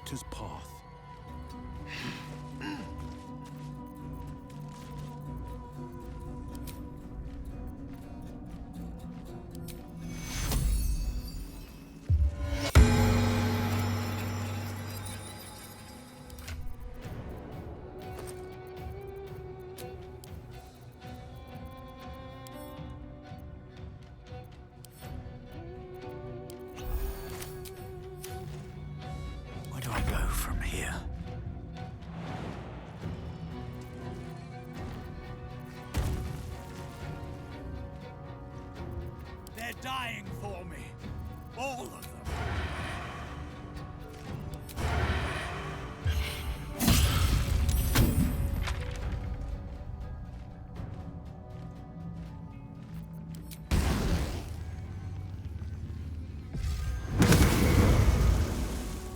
victor's path. Where do I go from here? They're dying for me. All of them.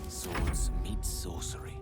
Swords meet sorcery.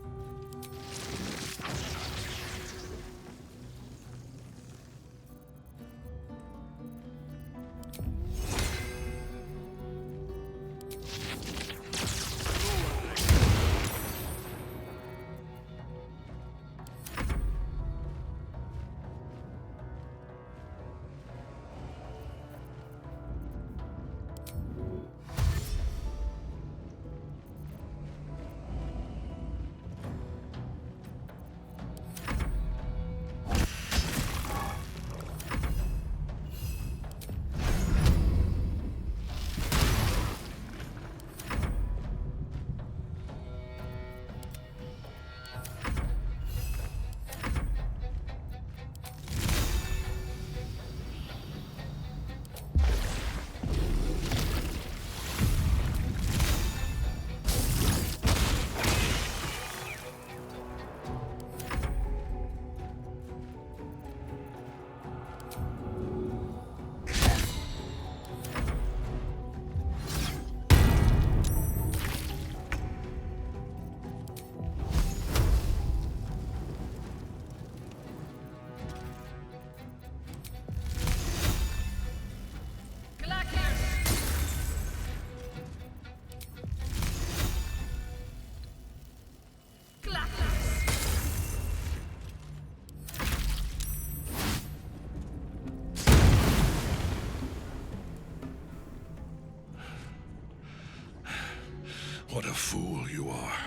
What a fool you are.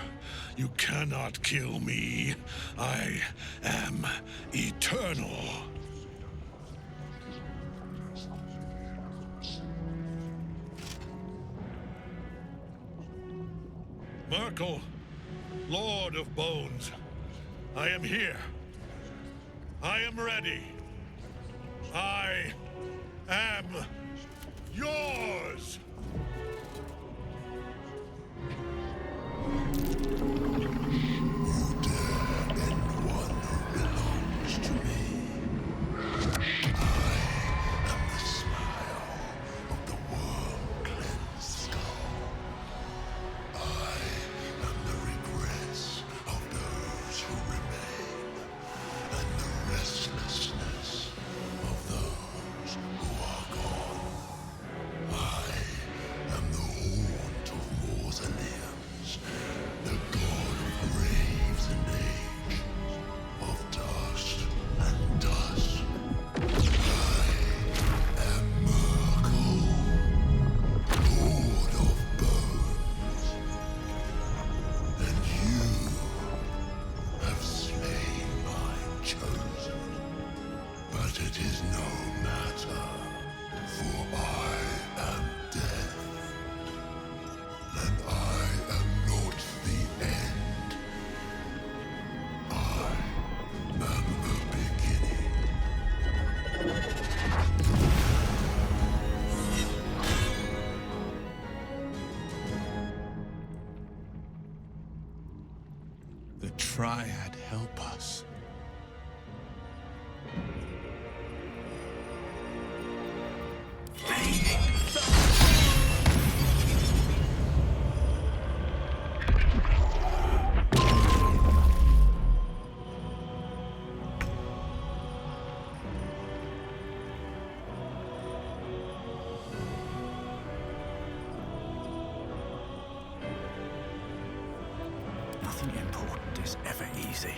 You cannot kill me. I am eternal. Merkel, Lord of Bones, I am here. I am ready. I am yours. The Triad help us. easy.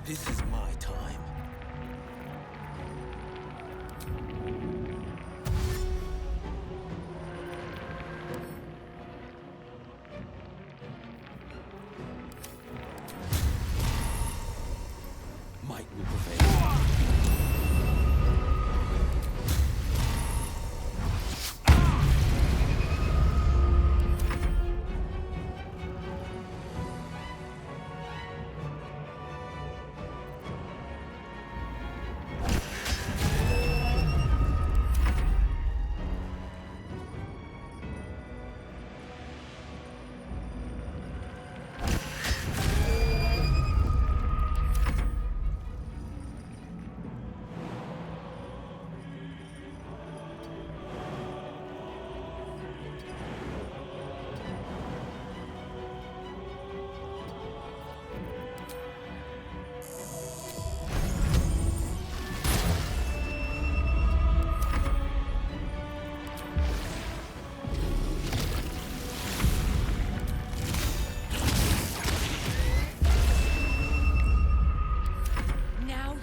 This is my time. Might will prevail.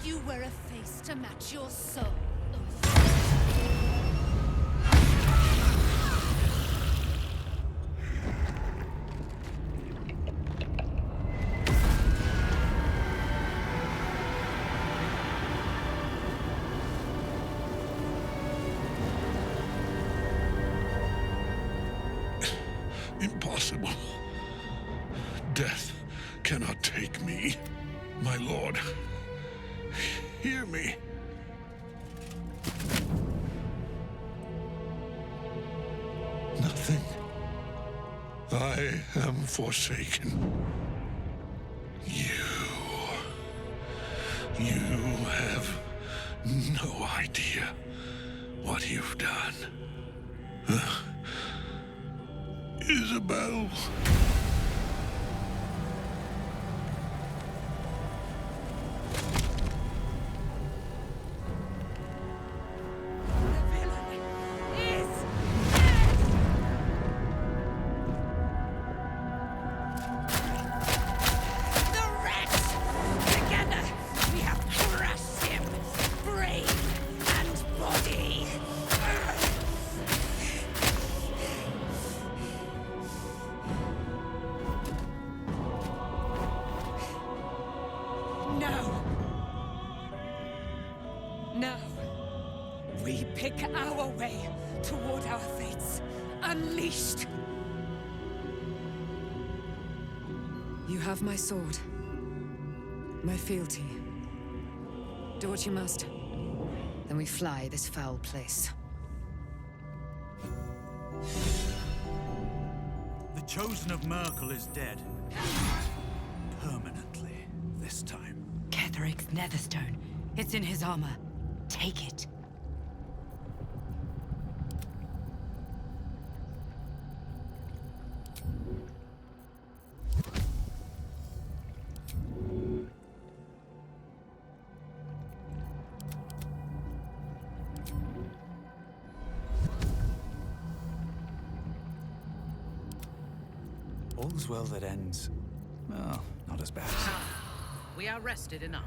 You wear a face to match your soul. Impossible. Death cannot take me. My lord, hear me. Nothing. I am forsaken. You have no idea what you've done. Isabel. No. We pick our way toward our fates. unleashed. You have my sword. My fealty. Do what you must. Then we fly this foul place. The Chosen of Merkel is dead. Permanently, this time. Ketheric's netherstone. It's in his armor. Take it. All's well that ends. Well, not as bad. We are rested enough.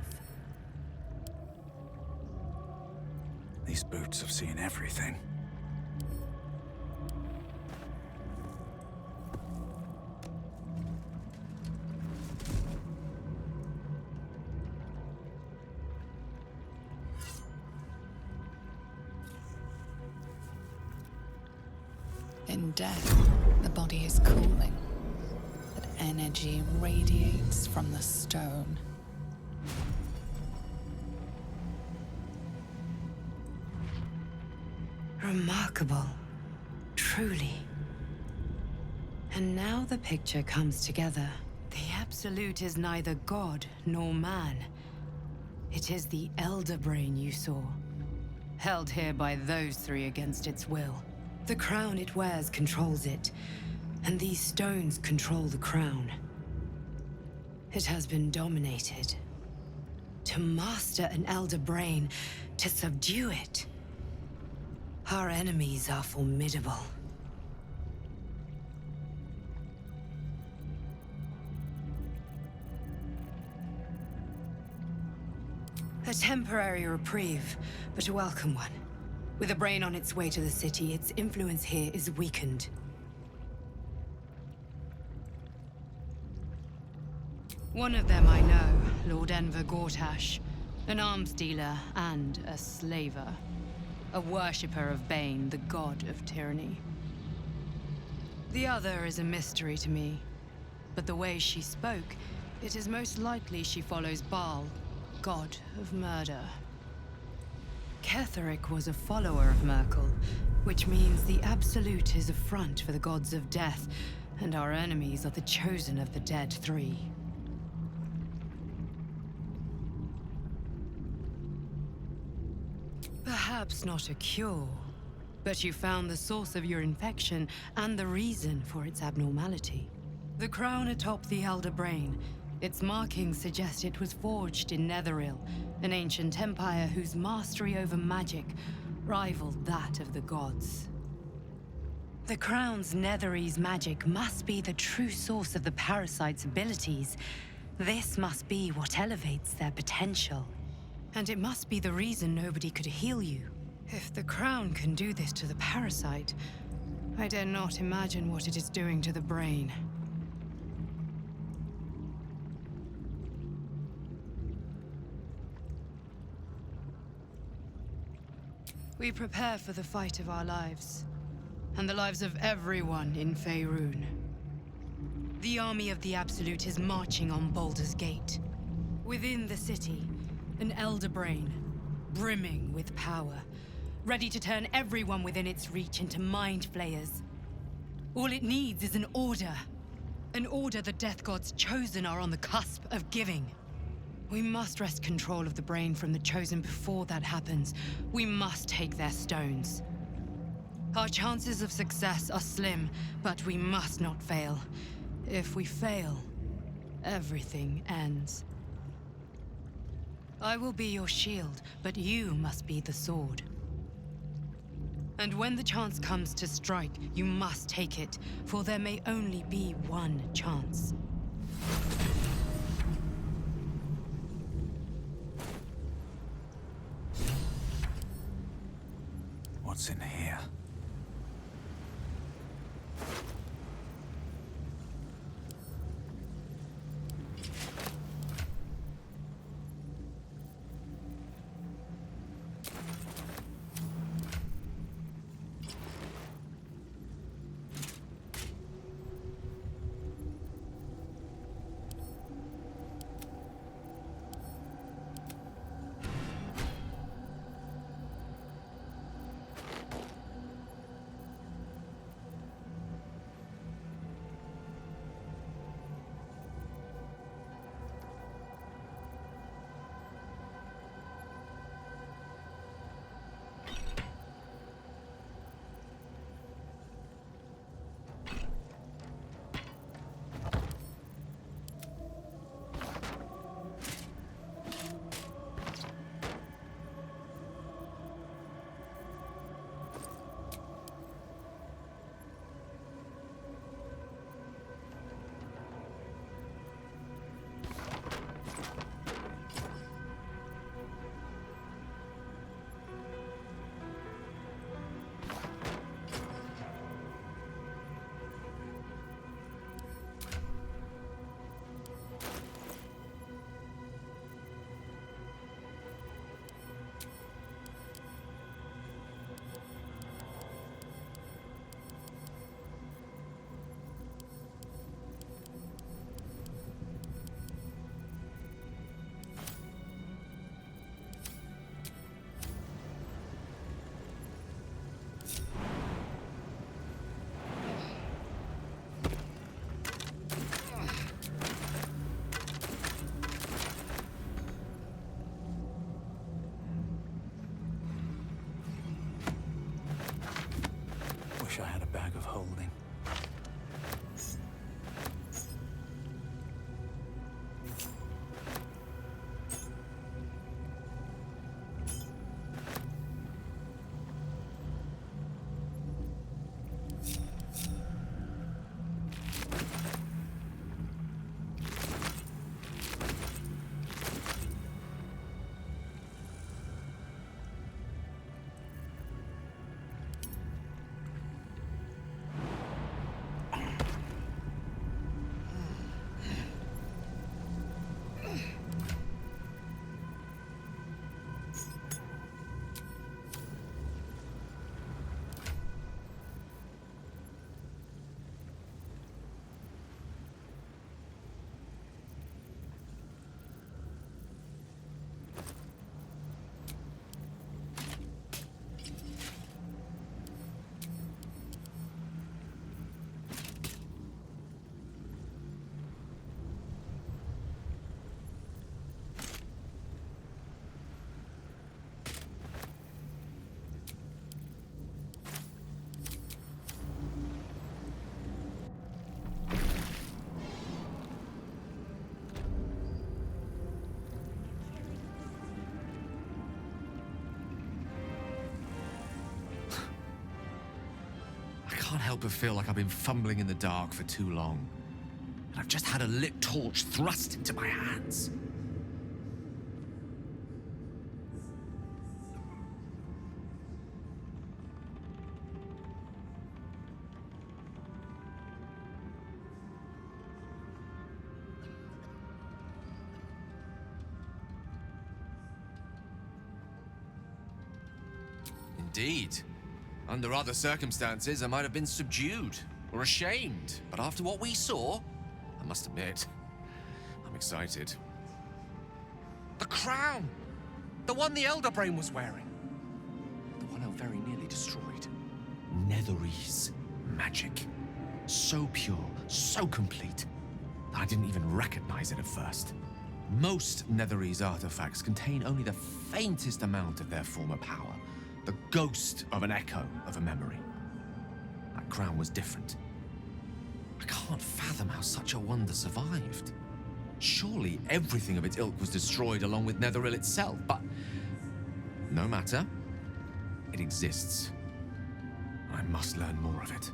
These boots have seen everything. In death, the body is cooling, but energy radiates from the stone. Remarkable. Truly. And now the picture comes together. The Absolute is neither god nor man. It is the Elder Brain you saw, held here by those three against its will. The crown it wears controls it, and these stones control the crown. It has been dominated. To master an Elder Brain, to subdue it. Our enemies are formidable. A temporary reprieve, but a welcome one. With a brain on its way to the city, its influence here is weakened. One of them I know, Lord Enver Gortash, an arms dealer and a slaver. A worshipper of Bane, the god of tyranny. The other is a mystery to me, but the way she spoke, it is most likely she follows Baal, god of murder. Ketheric was a follower of Merkel, which means the Absolute is a front for the gods of death, and our enemies are the chosen of the dead three. Perhaps not a cure, but you found the source of your infection and the reason for its abnormality. The crown atop the Elder Brain, its markings suggest it was forged in Netheril, an ancient empire whose mastery over magic rivaled that of the gods. The crown's Netherese magic must be the true source of the parasite's abilities. This must be what elevates their potential. And it must be the reason nobody could heal you. If the crown can do this to the parasite, I dare not imagine what it is doing to the brain. We prepare for the fight of our lives, and the lives of everyone in Faerun. The army of the Absolute is marching on Baldur's Gate. Within the city, an Elder Brain, brimming with power, ready to turn everyone within its reach into mind flayers. All it needs is an order the Death God's chosen are on the cusp of giving. We must wrest control of the brain from the chosen before that happens. We must take their stones. Our chances of success are slim, but we must not fail. If we fail, everything ends. I will be your shield, but you must be the sword. And when the chance comes to strike, you must take it, for there may only be one chance. What's in here? help but feel like I've been fumbling in the dark for too long. And I've just had a lit torch thrust into my hands. Indeed. Under other circumstances, I might have been subdued or ashamed. But after what we saw, I must admit, I'm excited. The crown! The one the Elder Brain was wearing. The one I very nearly destroyed. Netherese magic. So pure, so complete, that I didn't even recognize it at first. Most Netherese artifacts contain only the faintest amount of their former power. The ghost of an echo of a memory. That crown was different. I can't fathom how such a wonder survived. Surely everything of its ilk was destroyed along with Netheril itself, but no matter. It exists. I must learn more of it.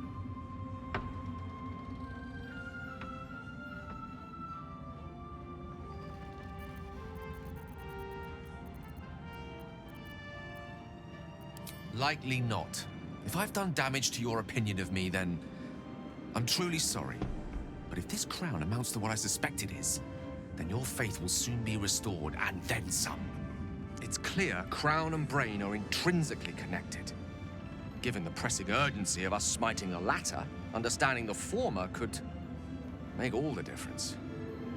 Likely not. If I've done damage to your opinion of me, then I'm truly sorry. But if this crown amounts to what I suspect it is, then your faith will soon be restored, and then some. It's clear crown and brain are intrinsically connected. Given the pressing urgency of us smiting the latter, understanding the former could make all the difference.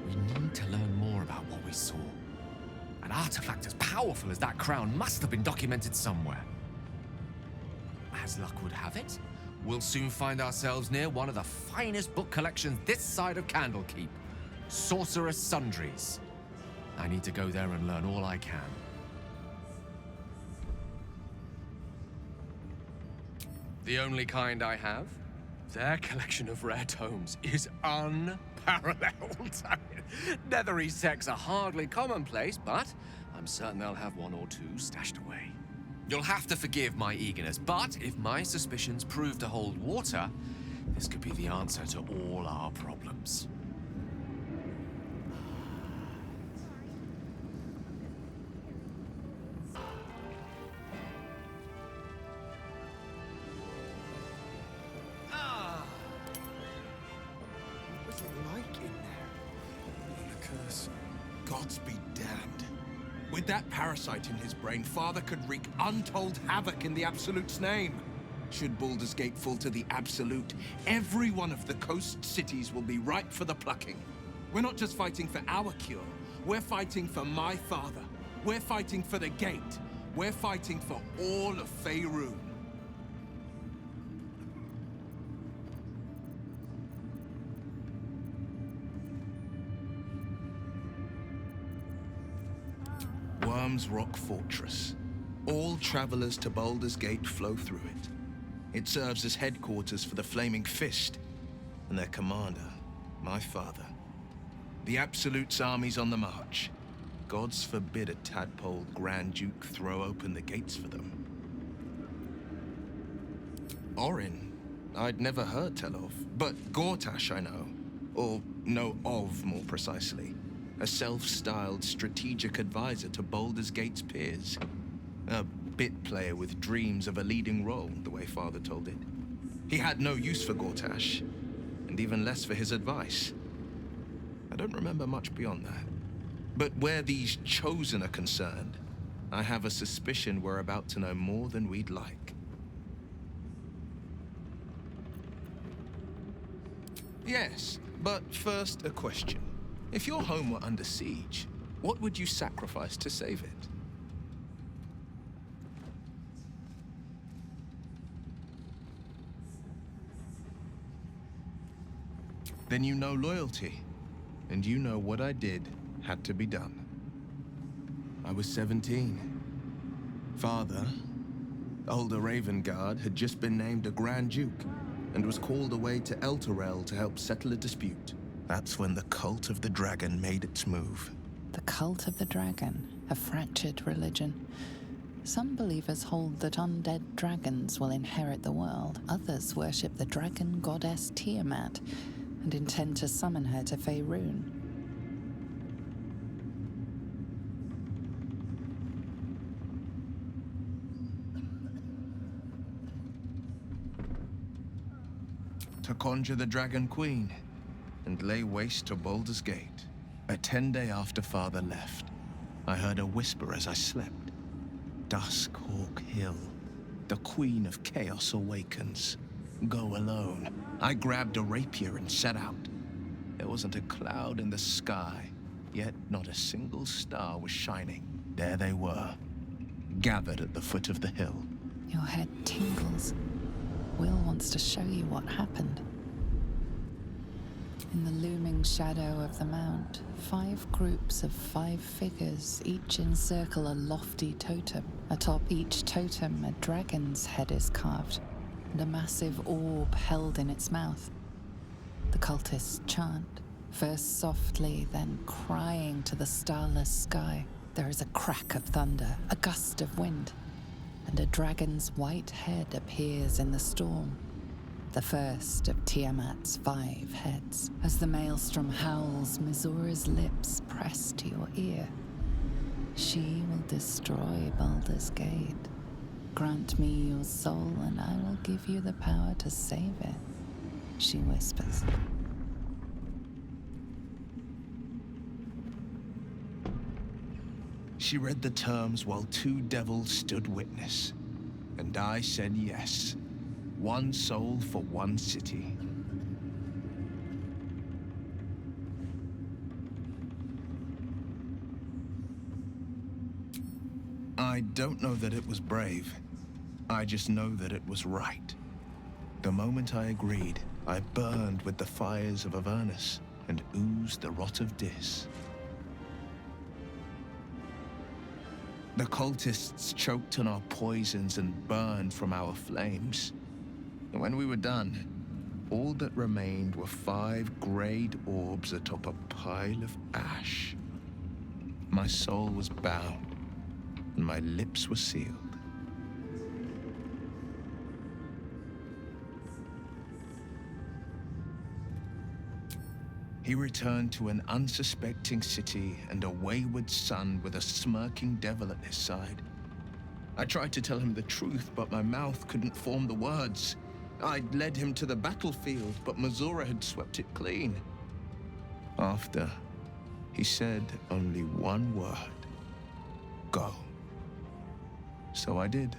We need to learn more about what we saw. An artifact as powerful as that crown must have been documented somewhere. As luck would have it, we'll soon find ourselves near one of the finest book collections this side of Candlekeep, Sorcerous Sundries. I need to go there and learn all I can. The only kind I have? Their collection of rare tomes is unparalleled. Netherese texts are hardly commonplace, but I'm certain they'll have one or two stashed away. You'll have to forgive my eagerness, but if my suspicions prove to hold water, this could be the answer to all our problems. What was it like in there? The curse. Gods be damned. With that parasite in his brain, Father could wreak untold havoc in the Absolute's name. Should Baldur's Gate fall to the Absolute, every one of the coast cities will be ripe for the plucking. We're not just fighting for our cure. We're fighting for my father. We're fighting for the Gate. We're fighting for all of Faerun. Worm's Rock Fortress. All travelers to Baldur's Gate flow through it. It serves as headquarters for the Flaming Fist and their commander, my father. The Absolute's army's on the march. Gods forbid a tadpole Grand Duke throw open the gates for them. Orin, I'd never heard tell of, but Gortash I know. Or know of, more precisely. A self-styled strategic advisor to Baldur's Gate's peers. A bit player with dreams of a leading role, the way Father told it. He had no use for Gortash, and even less for his advice. I don't remember much beyond that. But where these Chosen are concerned, I have a suspicion we're about to know more than we'd like. Yes, but first a question. If your home were under siege, what would you sacrifice to save it? Then you know loyalty, and you know what I did had to be done. I was 17. Father, Older Ravengard, had just been named a Grand Duke, and was called away to Elturel to help settle a dispute. That's when the Cult of the Dragon made its move. The Cult of the Dragon, a fractured religion. Some believers hold that undead dragons will inherit the world. Others worship the dragon goddess Tiamat and intend to summon her to Faerun. To conjure the Dragon Queen and lay waste to Baldur's Gate. A 10-day after Father left, I heard a whisper as I slept. Duskhawk Hill. The Queen of Chaos awakens. Go alone. I grabbed a rapier and set out. There wasn't a cloud in the sky, yet not a single star was shining. There they were, gathered at the foot of the hill. Your head tingles. Will wants to show you what happened. In the looming shadow of the mount, 5 groups of 5 figures each encircle a lofty totem. Atop each totem, a dragon's head is carved, and a massive orb held in its mouth. The cultists chant, first softly, then crying to the starless sky. There is a crack of thunder, a gust of wind, and a dragon's white head appears in the storm. The first of Tiamat's 5 heads. As the maelstrom howls, Mizora's lips press to your ear. She will destroy Baldur's Gate. Grant me your soul, and I will give you the power to save it, she whispers. She read the terms while 2 devils stood witness, and I said yes. 1 soul for 1 city. I don't know that it was brave. I just know that it was right. The moment I agreed, I burned with the fires of Avernus and oozed the rot of Dis. The cultists choked on our poisons and burned from our flames. When we were done, all that remained were 5 grayed orbs atop a pile of ash. My soul was bound, and my lips were sealed. He returned to an unsuspecting city and a wayward son with a smirking devil at his side. I tried to tell him the truth, but my mouth couldn't form the words. I'd led him to the battlefield, but Mizora had swept it clean. After, he said only 1 word. Go. So I did.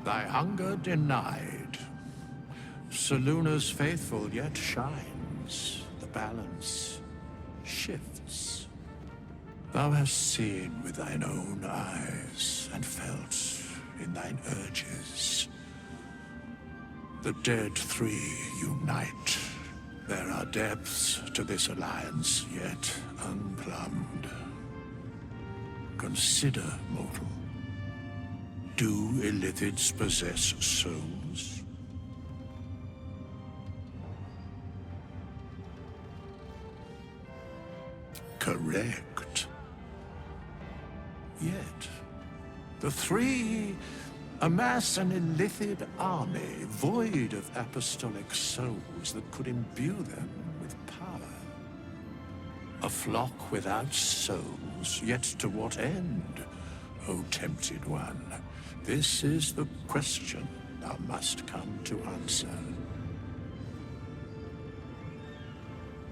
Thy hunger denied. Seluna's faithful yet shines. The balance shifts. Thou hast seen with thine own eyes and felt in thine urges. The dead 3 unite. There are depths to this alliance yet unplumbed. Consider, mortal. Do illithids possess souls? Correct. Yet, the 3 amass an illithid army void of apostolic souls that could imbue them with power. A flock without souls, yet to what end, O tempted one? This is the question thou must come to answer.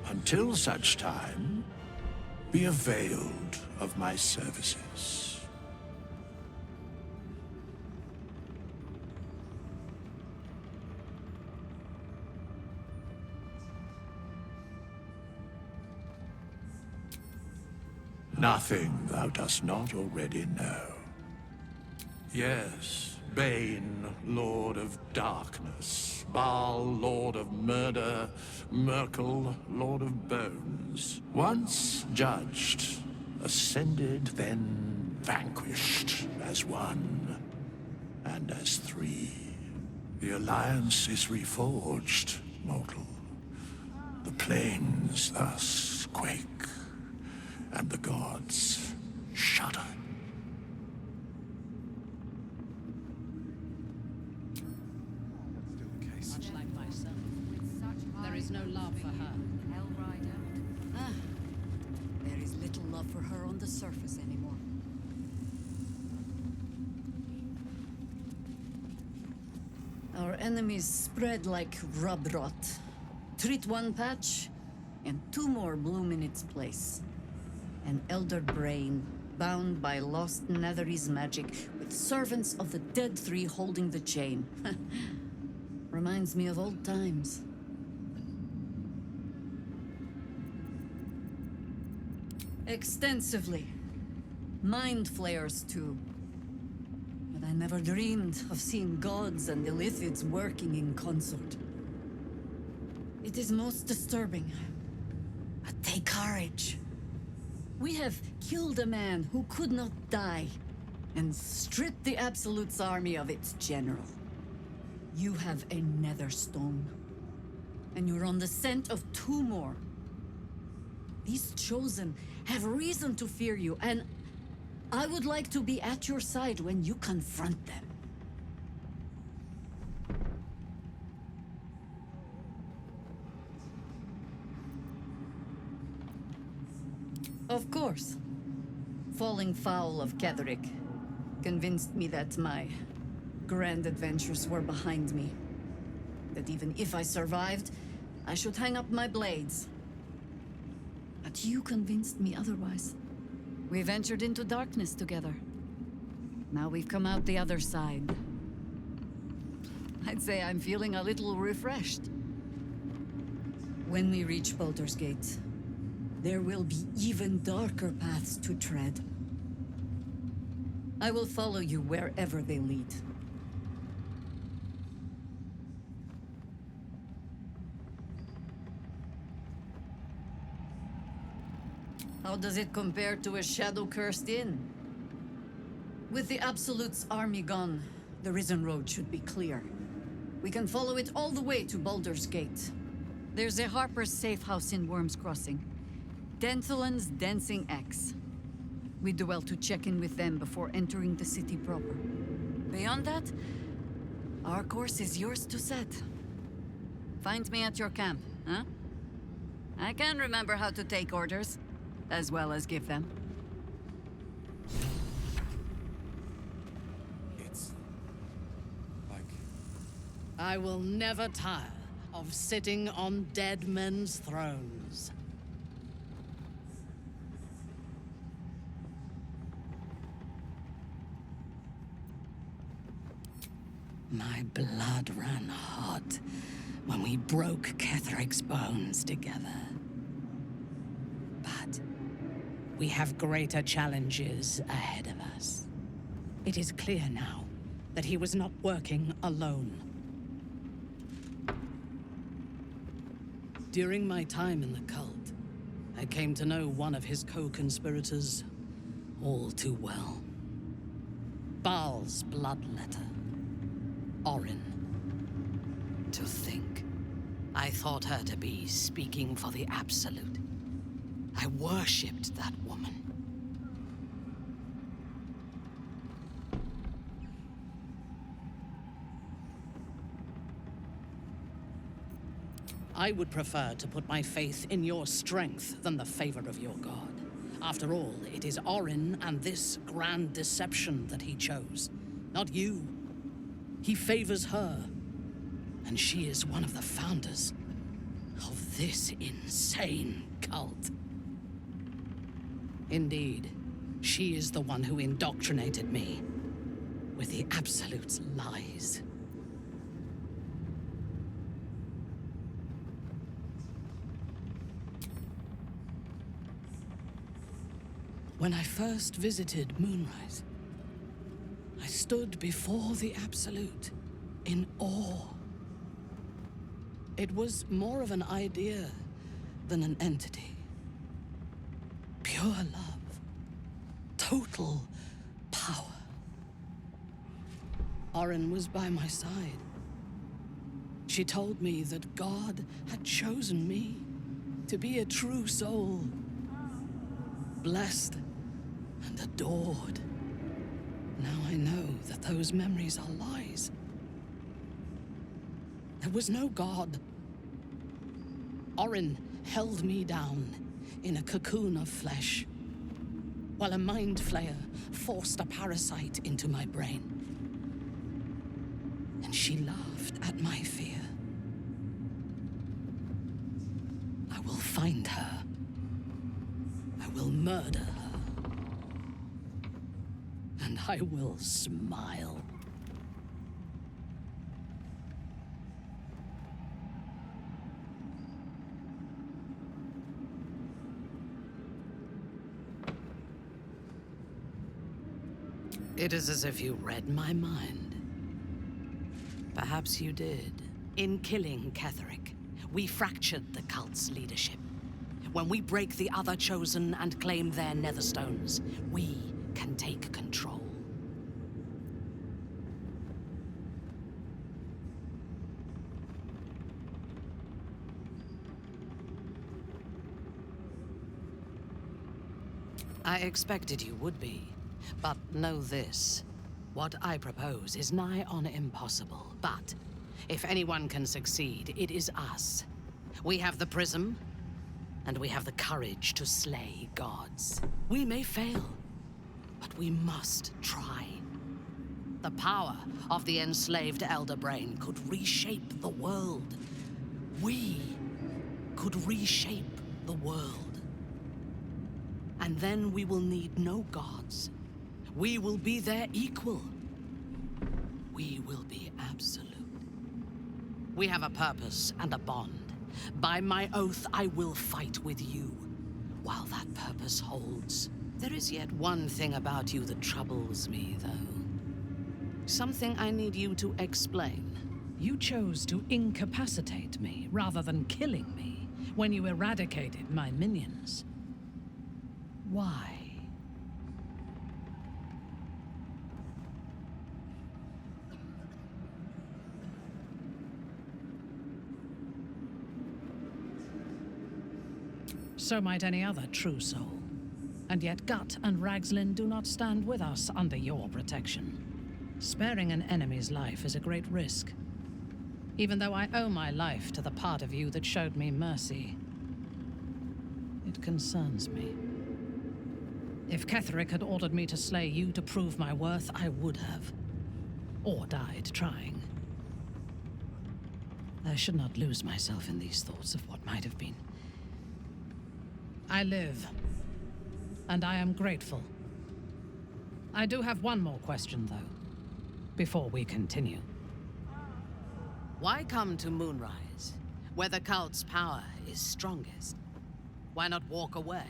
Until such time, be availed of my services. Nothing thou dost not already know. Yes, Bane, Lord of Darkness, Baal, Lord of Murder, Merkel, Lord of Bones. Once judged, ascended, then vanquished as 1 and as 3. The Alliance is reforged, mortal. The plains thus quake, and the gods shudder. Much like myself. There is no love for her. There is little love for her on the surface anymore. Our enemies spread like rub rot. Treat one patch, and two more bloom in its place. An elder brain, bound by lost Netherese magic, with servants of the dead three holding the chain. Reminds me of old times. Extensively. Mind flayers, too. But I never dreamed of seeing gods and Illithids working in consort. It is most disturbing. But take courage. We have killed a man who could not die, and stripped the Absolute's army of its general. You have a nether stone, and you're on the scent of two more. These Chosen have reason to fear you, and I would like to be at your side when you confront them. Of course. Falling foul of Ketheric convinced me that my grand adventures were behind me. That even if I survived, I should hang up my blades. But you convinced me otherwise. We ventured into darkness together. Now we've come out the other side. I'd say I'm feeling a little refreshed. When we reach Baldur's Gate, there will be even darker paths to tread. I will follow you wherever they lead. How does it compare to a shadow-cursed inn? With the Absolute's army gone, the Risen Road should be clear. We can follow it all the way to Baldur's Gate. There's a Harper's safe house in Worm's Crossing. Denthelan's Dancing Axe. We do well to check in with them before entering the city proper. Beyond that, our course is yours to set. Find me at your camp, huh? I can remember how to take orders, as well as give them. It's like I will never tire of sitting on dead men's thrones. My blood ran hot when we broke Ketheric's bones together. But we have greater challenges ahead of us. It is clear now that he was not working alone. During my time in the cult, I came to know one of his co-conspirators all too well. Baal's bloodletter, Orin. To think, I thought her to be speaking for the Absolute. I worshipped that woman. I would prefer to put my faith in your strength than the favor of your god. After all, it is Orin and this grand deception that he chose, not you. He favors her, and she is one of the founders of this insane cult. Indeed, she is the one who indoctrinated me with the Absolute's lies. When I first visited Moonrise, I stood before the Absolute in awe. It was more of an idea than an entity. Pure love. Total power. Orin was by my side, She told me that God had chosen me to be a true soul, blessed and adored. Now I know that those memories are lies. There was no God. Orin held me down in a cocoon of flesh, while a mind flayer forced a parasite into my brain. And she laughed at my fear. I will find her. I will murder her. And I will smile. It is as if you read my mind. Perhaps you did. In killing Ketheric, we fractured the cult's leadership. When we break the other Chosen and claim their Netherstones, we can take control. I expected you would be. But know this. What I propose is nigh on impossible. But if anyone can succeed, it is us. We have the prism, and we have the courage to slay gods. We may fail, but we must try. The power of the enslaved Elder Brain could reshape the world. We could reshape the world. And then we will need no gods. We will be their equal. We will be absolute. We have a purpose and a bond. By my oath, I will fight with you, while that purpose holds. There is yet one thing about you that troubles me, though. Something I need you to explain. You chose to incapacitate me rather than killing me when you eradicated my minions. Why? So might any other true soul. And yet Gut and Ragslin do not stand with us under your protection. Sparing an enemy's life is a great risk. Even though I owe my life to the part of you that showed me mercy, it concerns me. If Ketheric had ordered me to slay you to prove my worth, I would have. Or died trying. I should not lose myself in these thoughts of what might have been. I live, and I am grateful. I do have one more question, though, before we continue. Why come to Moonrise, where the cult's power is strongest? Why not walk away?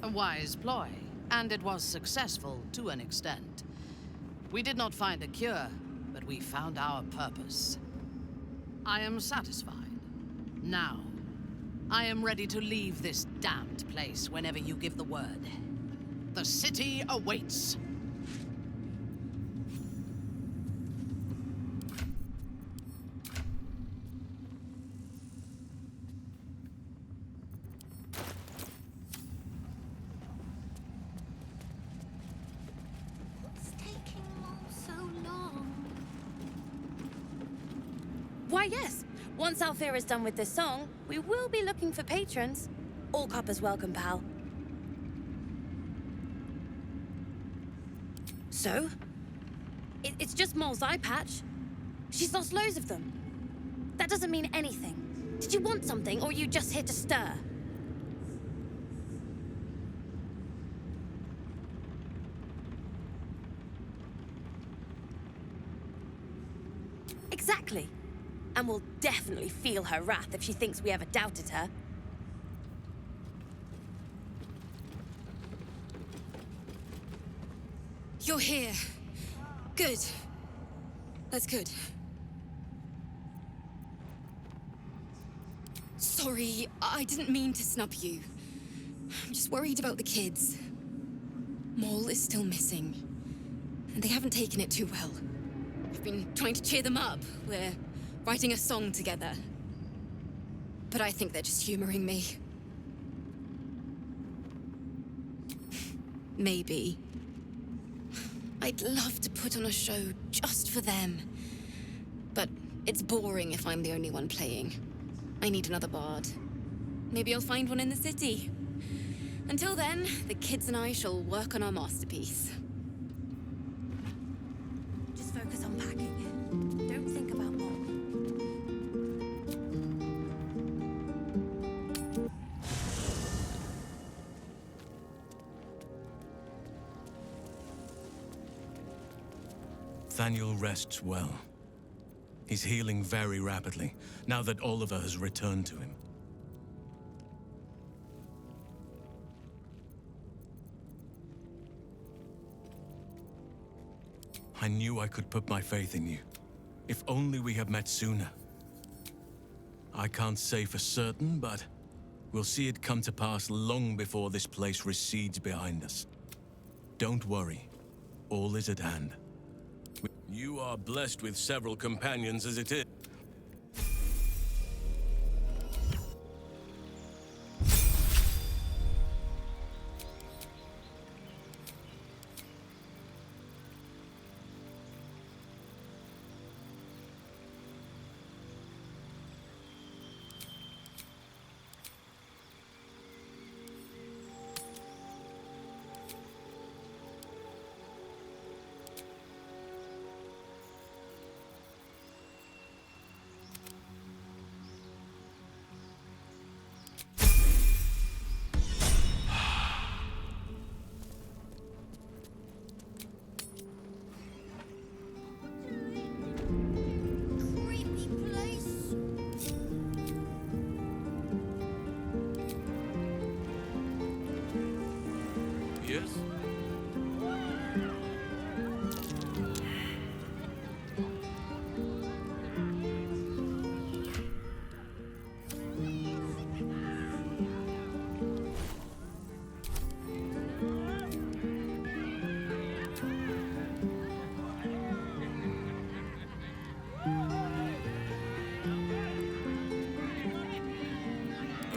A wise ploy, and it was successful to an extent. We did not find a cure, but we found our purpose. I am satisfied. Now, I am ready to leave this damned place whenever you give the word. The city awaits. What's taking Mom so long? Why, yes. Once Althea is done with this song, we will be looking for patrons. All coppers welcome, pal. So? It's just Mole's eye patch. She's lost loads of them. That doesn't mean anything. Did you want something, or are you just here to stir? Exactly. And we'll definitely feel her wrath if she thinks we ever doubted her. You're here. Good. That's good. sorry. I didn't mean to snub you. I'm just worried about the kids. Maul is still missing, and they haven't taken it too well. I've been trying to cheer them up. We're writing a song together. But I think they're just humoring me. Maybe. I'd love to put on a show just for them. But it's boring if I'm the only one playing. I need another bard. Maybe I'll find one in the city. Until then, the kids and I shall work on our masterpiece. Just focus on packing. Don't think about Maul. Thaniel rests well. He's healing very rapidly, now that Oliver has returned to him. I knew I could put my faith in you. If only we had met sooner. I can't say for certain, but we'll see it come to pass long before this place recedes behind us. Don't worry. All is at hand. You are blessed with several companions as it is. Yes?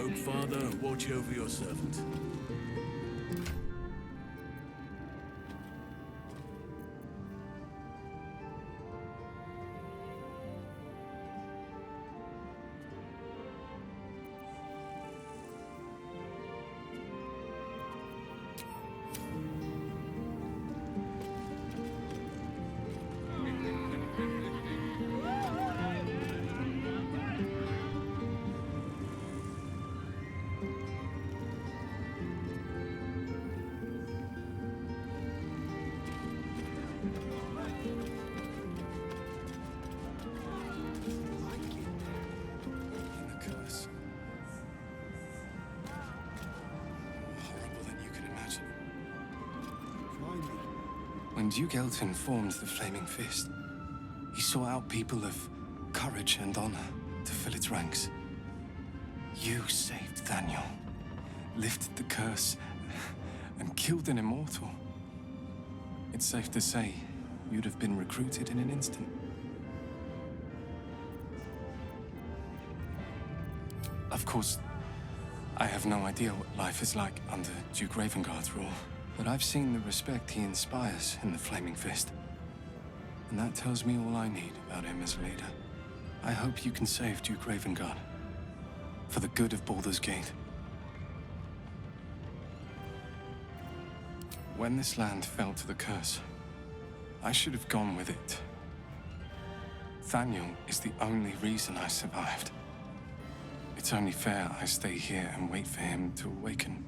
Oak Father, watch over your servant. When Duke Elton formed the Flaming Fist, he sought out people of courage and honor to fill its ranks. You saved Thaniel, lifted the curse, and killed an immortal. It's safe to say you'd have been recruited in an instant. Of course, I have no idea what life is like under Duke Ravengard's rule. But I've seen the respect he inspires in the Flaming Fist. And that tells me all I need about him as a leader. I hope you can save Duke Ravengard. For the good of Baldur's Gate. When this land fell to the curse, I should have gone with it. Thaniel is the only reason I survived. It's only fair I stay here and wait for him to awaken.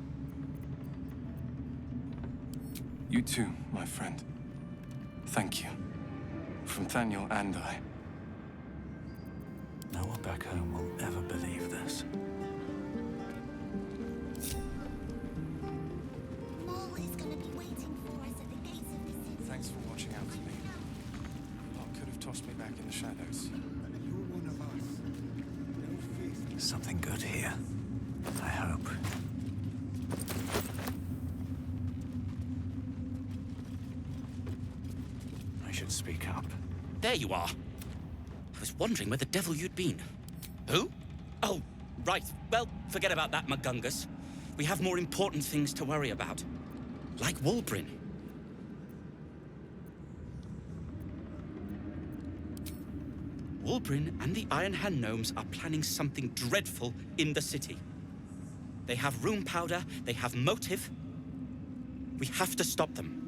You too, my friend. Thank you. From Thaniel and I. No one back home will ever believe this. Maul is gonna be waiting for us at the gates of the city. Thanks for watching out for me. Lot could have tossed me back in the shadows. You're one of us. No faith Something good here. I hope. I should speak up. There you are. I was wondering where the devil you'd been. Who? Oh, right. Well, forget about that, Magungus. We have more important things to worry about. Like Walbrin. Walbrin and the Iron Hand Gnomes are planning something dreadful in the city. They have rune powder, they have motive. We have to stop them.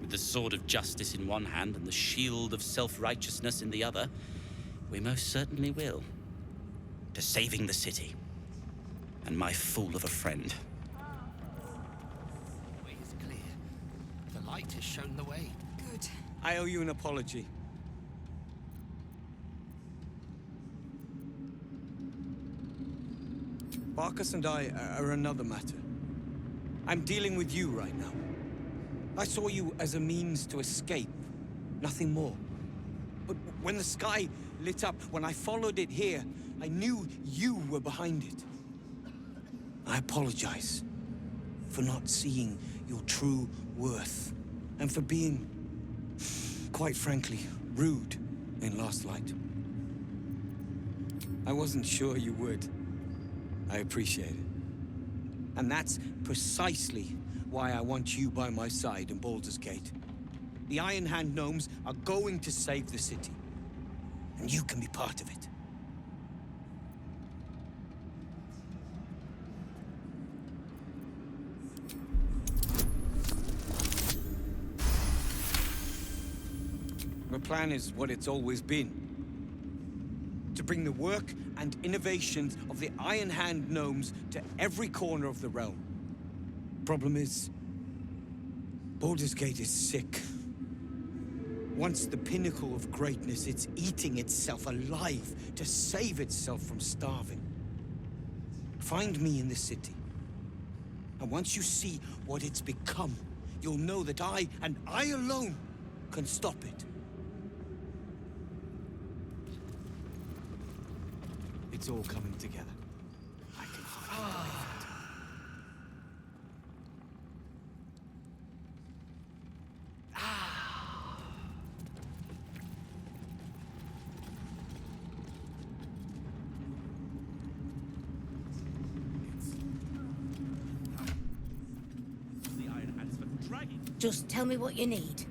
With the sword of justice in one hand and the shield of self-righteousness in the other, we most certainly will. To saving the city. And my fool of a friend. The way is clear. The light has shown the way. Good. I owe you an apology. Barkus and I are another matter. I'm dealing with you right now. I saw you as a means to escape, nothing more. But when the sky lit up, when I followed it here, I knew you were behind it. I apologize for not seeing your true worth, and for being, quite frankly, rude in Last Light. I wasn't sure you would. I appreciate it. And that's precisely why I want you by my side in Baldur's Gate. The Iron Hand Gnomes are going to save the city, and you can be part of it. The plan is what it's always been. To bring the work and innovations of the Iron Hand Gnomes to every corner of the realm. Problem is, Baldur's Gate is sick. Once the pinnacle of greatness, it's eating itself alive to save itself from starving. Find me in the city. And once you see what it's become, you'll know that I, and I alone, can stop it. It's all coming together. I can find a way out. The Iron Hands for dragging. Just tell me what you need.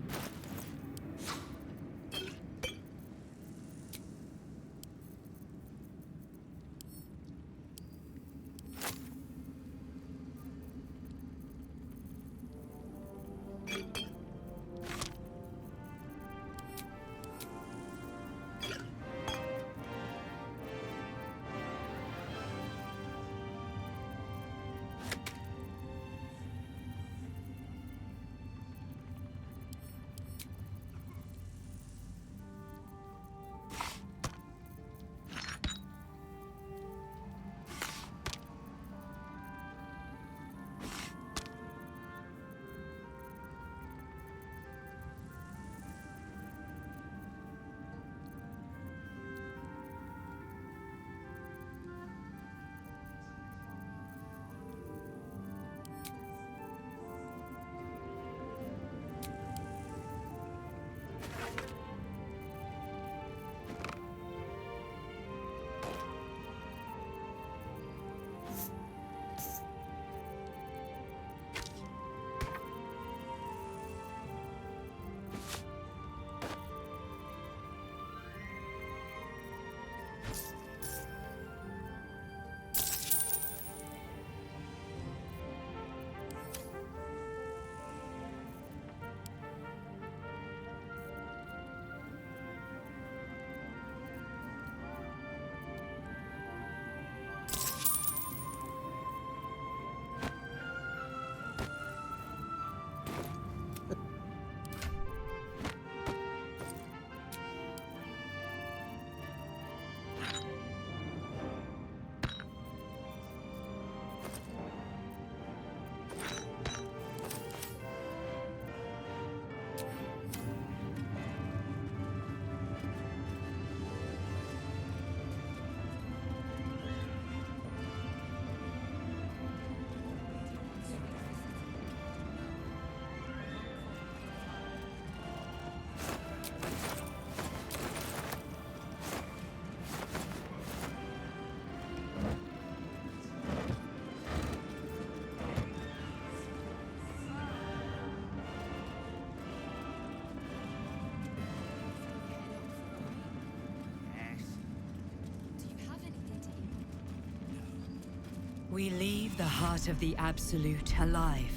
We leave the heart of the Absolute alive,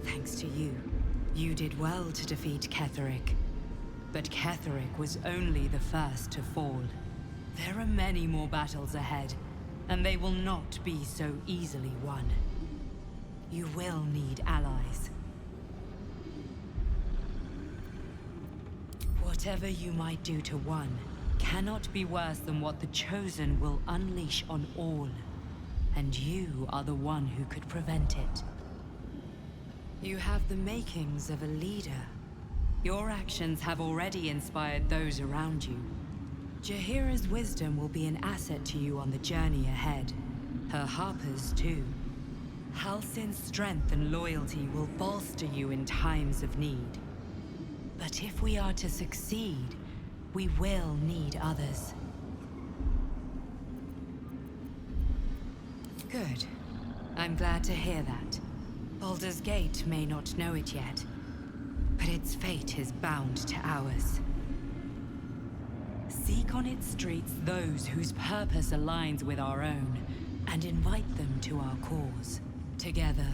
thanks to you. You did well to defeat Ketheric. But Ketheric was only the first to fall. There are many more battles ahead, and they will not be so easily won. You will need allies. Whatever you might do to one cannot be worse than what the Chosen will unleash on all. And you are the one who could prevent it. You have the makings of a leader. Your actions have already inspired those around you. Jaheira's wisdom will be an asset to you on the journey ahead. Her Harper's too. Halsin's strength and loyalty will bolster you in times of need. But if we are to succeed, we will need others. Good. I'm glad to hear that. Baldur's Gate may not know it yet, but its fate is bound to ours. Seek on its streets those whose purpose aligns with our own, and invite them to our cause. Together,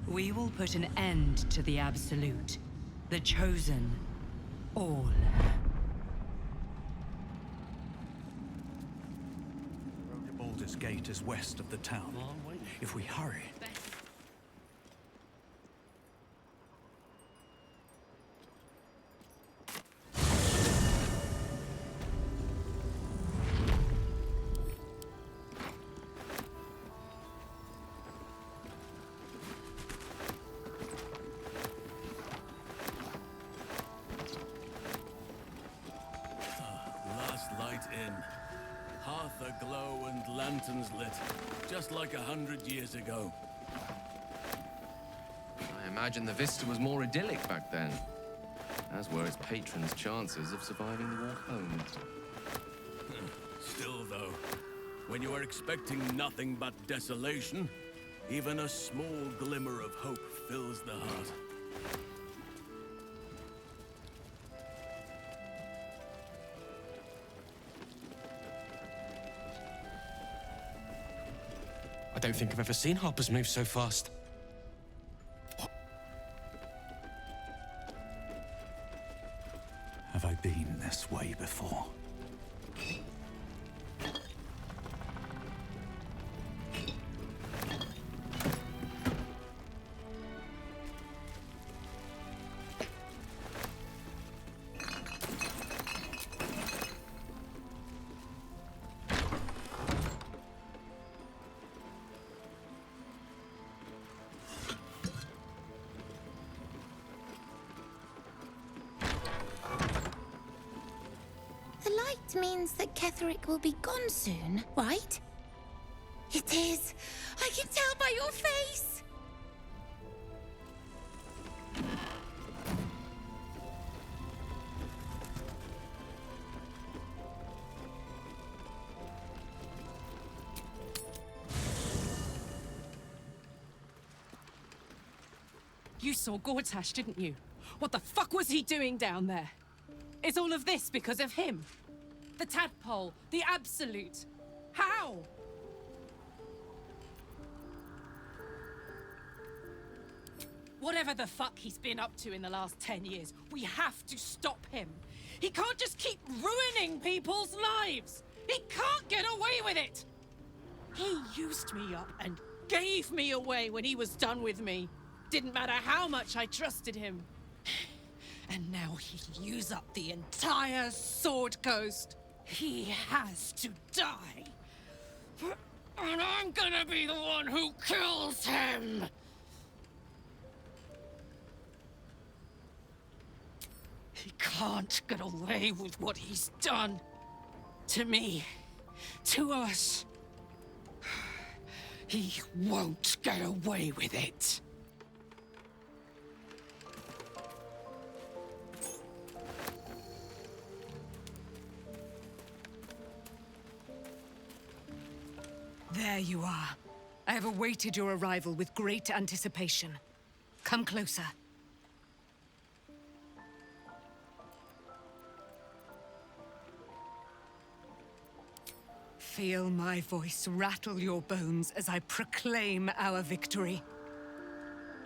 we will put an end to the Absolute, the Chosen, all. Baldur's Gate is west of the town. If we hurry... Last light in. Hearth aglow and lanterns lit, just like 100 years ago. I imagine the vista was more idyllic back then, as were its patrons' chances of surviving the walk home. Still, though, when you are expecting nothing but desolation, even a small glimmer of hope fills the heart. I don't think I've ever seen Harper's move so fast. Have I been this way before? The light means that Ketheric will be gone soon, right? It is. I can tell by your face. You saw Gortash, didn't you? What the fuck was he doing down there? Is all of this because of him? The tadpole, the Absolute. How? Whatever the fuck he's been up to in the last 10 years, we have to stop him. He can't just keep ruining people's lives. He can't get away with it. He used me up and gave me away when he was done with me. Didn't matter how much I trusted him. And now he'll use up the entire Sword Coast. He has to die. And I'm gonna be the one who kills him! He can't get away with what he's done. To me. To us. He won't get away with it. There you are. I have awaited your arrival with great anticipation. Come closer. Feel my voice rattle your bones as I proclaim our victory.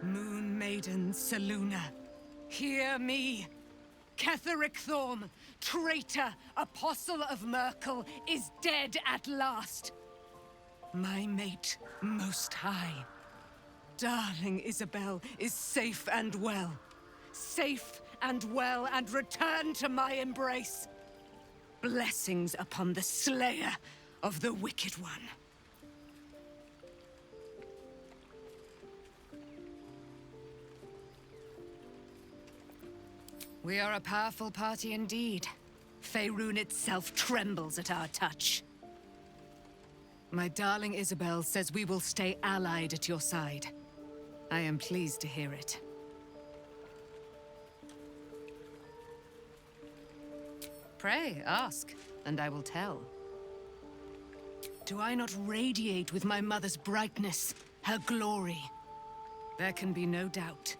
Moon Maiden Selûne, hear me. Ketheric Thorm, traitor, apostle of Merkel, is dead at last. My mate, Most High, darling Isabel, is safe and well. Safe and well, and return to my embrace. Blessings upon the slayer of the Wicked One. We are a powerful party indeed. Faerûn itself trembles at our touch. My darling Isabel says we will stay allied at your side. I am pleased to hear it. Pray, ask, and I will tell. Do I not radiate with my mother's brightness, her glory? There can be no doubt.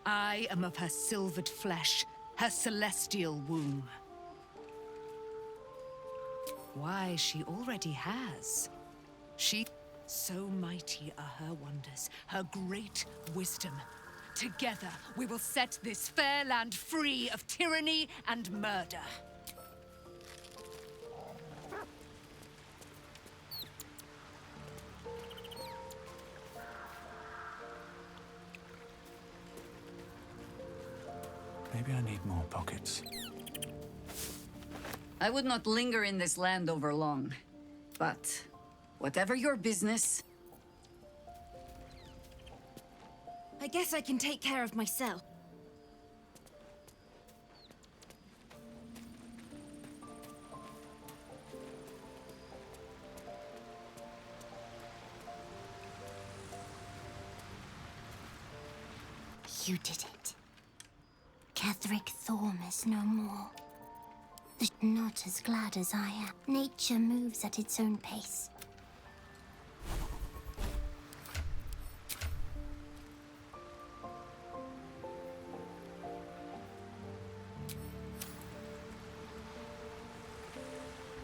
I am of her silvered flesh, her celestial womb. Why, she already has. So mighty are her wonders, her great wisdom. Together, we will set this fair land free of tyranny and murder. Maybe I need more pockets. I would not linger in this land over long. But whatever your business... I guess I can take care of myself. You did it. Ketheric Thorm is no more. Not as glad as I am. Nature moves at its own pace.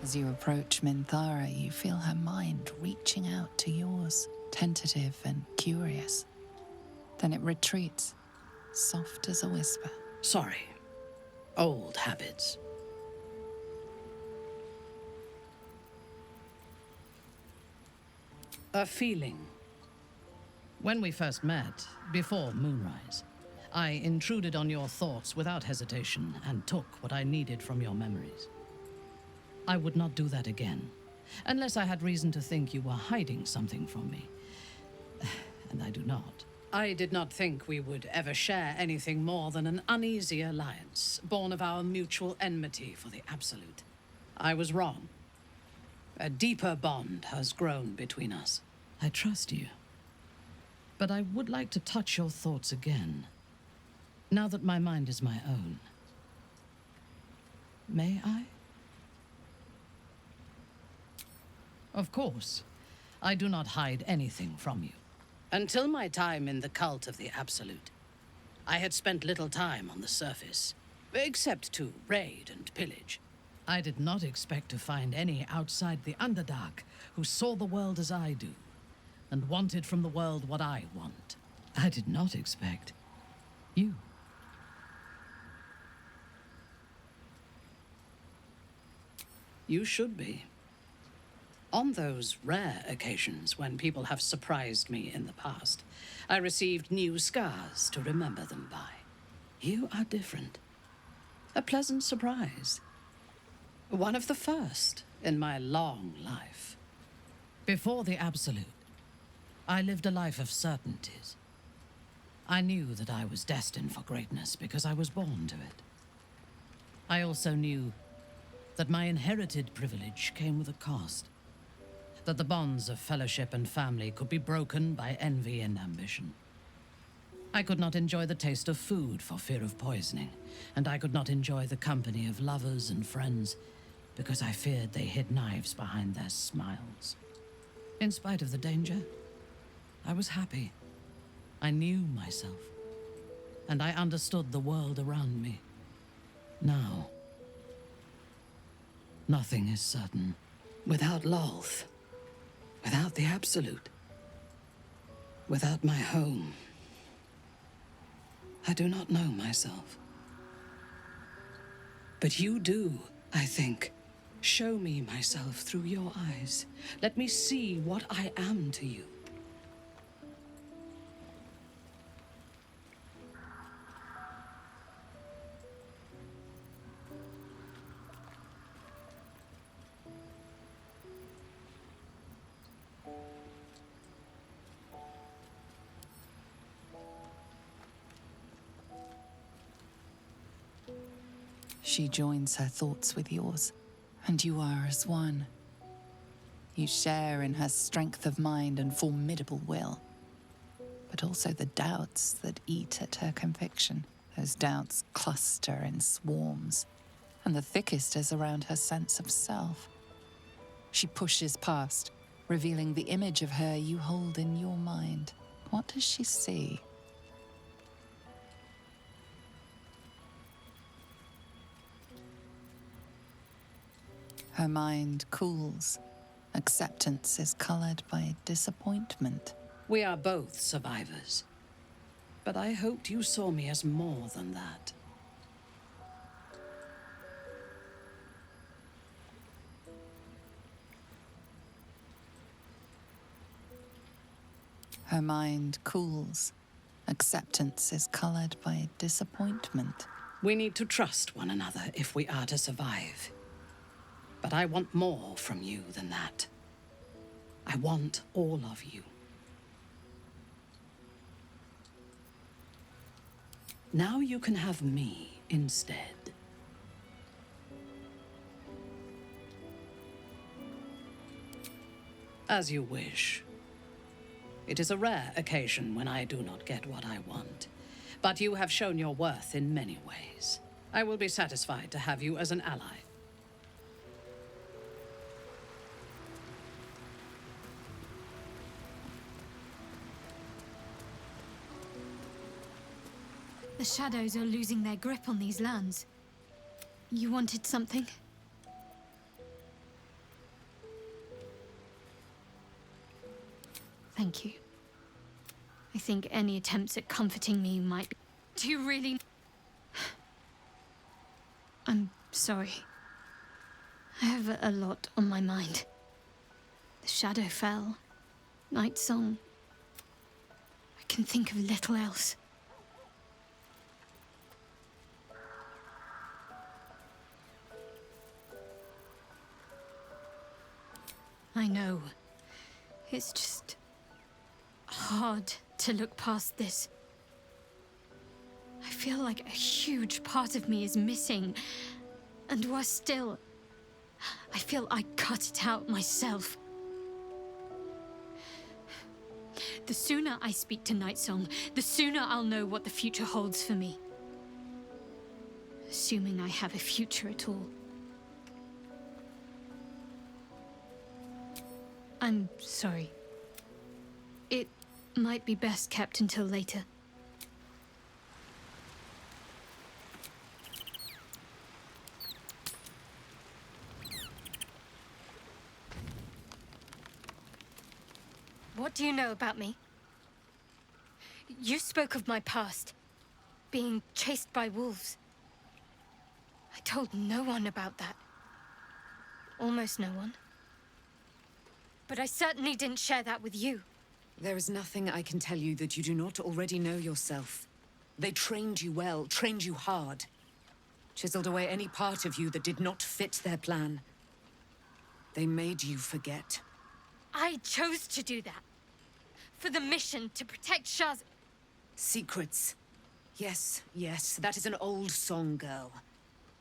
As you approach Minthara, you feel her mind reaching out to yours, tentative and curious. Then it retreats, soft as a whisper. Sorry. Old habits. A feeling. When we first met, before moonrise, I intruded on your thoughts without hesitation and took what I needed from your memories. I would not do that again, unless I had reason to think you were hiding something from me. And I do not. I did not think we would ever share anything more than an uneasy alliance, born of our mutual enmity for the Absolute. I was wrong. A deeper bond has grown between us. I trust you. But I would like to touch your thoughts again, now that my mind is my own. May I? Of course. I do not hide anything from you. Until my time in the cult of the Absolute, I had spent little time on the surface, except to raid and pillage. I did not expect to find any outside the Underdark who saw the world as I do, and wanted from the world what I want. I did not expect you. You should be. On those rare occasions when people have surprised me in the past, I received new scars to remember them by. You are different. A pleasant surprise. One of the first in my long life. Before the Absolute, I lived a life of certainties. I knew that I was destined for greatness because I was born to it. I also knew that my inherited privilege came with a cost. That the bonds of fellowship and family could be broken by envy and ambition. I could not enjoy the taste of food for fear of poisoning, and I could not enjoy the company of lovers and friends because I feared they hid knives behind their smiles. In spite of the danger, I was happy. I knew myself, and I understood the world around me. Now, nothing is certain. Without Lolth, without the Absolute, without my home, I do not know myself. But you do, I think. Show me myself through your eyes. Let me see what I am to you. She joins her thoughts with yours, and you are as one. You share in her strength of mind and formidable will, but also the doubts that eat at her conviction. Those doubts cluster in swarms, and the thickest is around her sense of self. She pushes past, revealing the image of her you hold in your mind. What does she see? Her mind cools. Acceptance is colored by disappointment. We are both survivors. But I hoped you saw me as more than that. Her mind cools. Acceptance is colored by disappointment. We need to trust one another if we are to survive. But I want more from you than that. I want all of you. Now you can have me instead. As you wish. It is a rare occasion when I do not get what I want, but you have shown your worth in many ways. I will be satisfied to have you as an ally. The shadows are losing their grip on these lands. You wanted something? Thank you. I think any attempts at comforting me might be... Do you really... I'm sorry. I have a lot on my mind. The shadow fell. Night song. I can think of little else. I know. It's just hard to look past this. I feel like a huge part of me is missing. And worse still, I feel I cut it out myself. The sooner I speak to Nightsong, the sooner I'll know what the future holds for me. Assuming I have a future at all. I'm sorry. It might be best kept until later. What do you know about me? You spoke of my past, being chased by wolves. I told no one about that. Almost no one. But I certainly didn't share that with you. There is nothing I can tell you that you do not already know yourself. They trained you well, trained you hard. Chiseled away any part of you that did not fit their plan. They made you forget. I chose to do that. For the mission to protect Shaz. Secrets. Yes, yes, that is an old song, girl.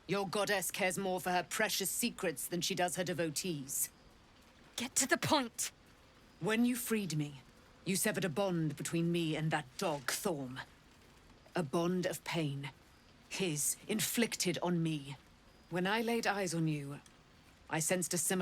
Your goddess cares more for her precious secrets than she does her devotees. Get to the point. When you freed me, you severed a bond between me and that dog, Thorm. A bond of pain. His, inflicted on me. When I laid eyes on you, I sensed a similar